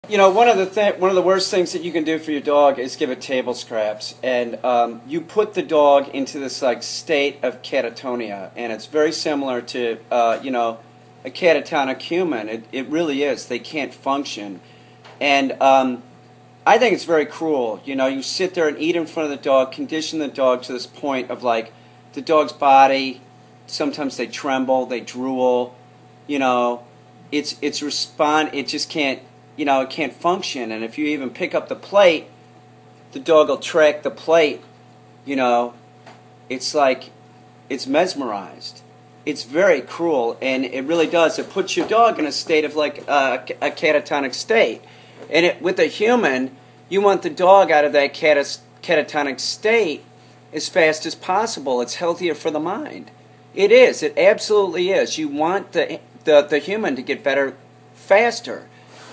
You know, one of the worst things that you can do for your dog is give it table scraps, and you put the dog into this like state of catatonia, and it's very similar to you know, a catatonic human. It really is. They can't function, and I think it's very cruel. You know, you sit there and eat in front of the dog, condition the dog to this point of like the dog's body. Sometimes they tremble, they drool. You know, it just can't. You know, it can't function, and if you even pick up the plate, the dog will track the plate. You know, it's like it's mesmerized. It's very cruel, and it really does. It puts your dog in a state of like a catatonic state. And with a human, you want the dog out of that catatonic state as fast as possible. It's healthier for the mind. It is. It absolutely is. You want the human to get better faster.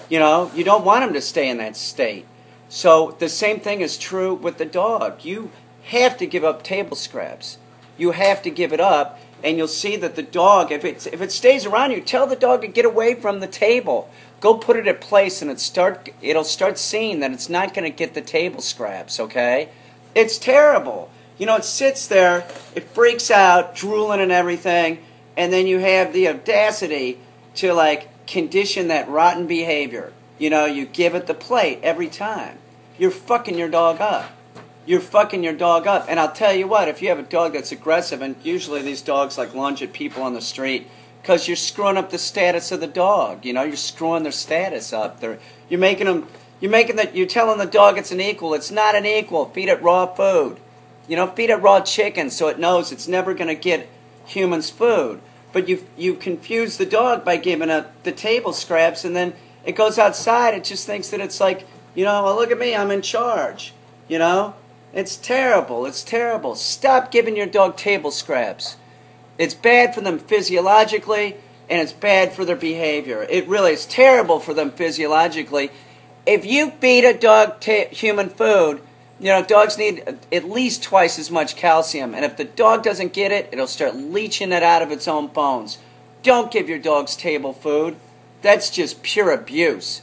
You know, you don't want him to stay in that state. So the same thing is true with the dog. You have to give up table scraps. You have to give it up, and you'll see that the dog, if it stays around you, tell the dog to get away from the table. Go put it at place, and it'll start seeing that it's not going to get the table scraps, okay? It's terrible. You know, it sits there, it freaks out, drooling and everything, and then you have the audacity to, like, condition that rotten behavior. You know, you give it the plate every time. You're fucking your dog up. You're fucking your dog up. And I'll tell you what, if you have a dog that's aggressive, and usually these dogs like lunge at people on the street, because you're screwing up the status of the dog. You know, you're screwing their status up. You're telling the dog it's an equal. It's not an equal. Feed it raw food. You know, feed it raw chicken so it knows it's never going to get humans' food. But you confuse the dog by giving it the table scraps, and then it goes outside. It just thinks that it's like, you know, well, look at me, I'm in charge. You know? It's terrible. It's terrible. Stop giving your dog table scraps. It's bad for them physiologically, and it's bad for their behavior. It really is terrible for them physiologically. If you feed a dog human food, you know, dogs need at least twice as much calcium. And if the dog doesn't get it, it'll start leaching it out of its own bones. Don't give your dogs table food. That's just pure abuse.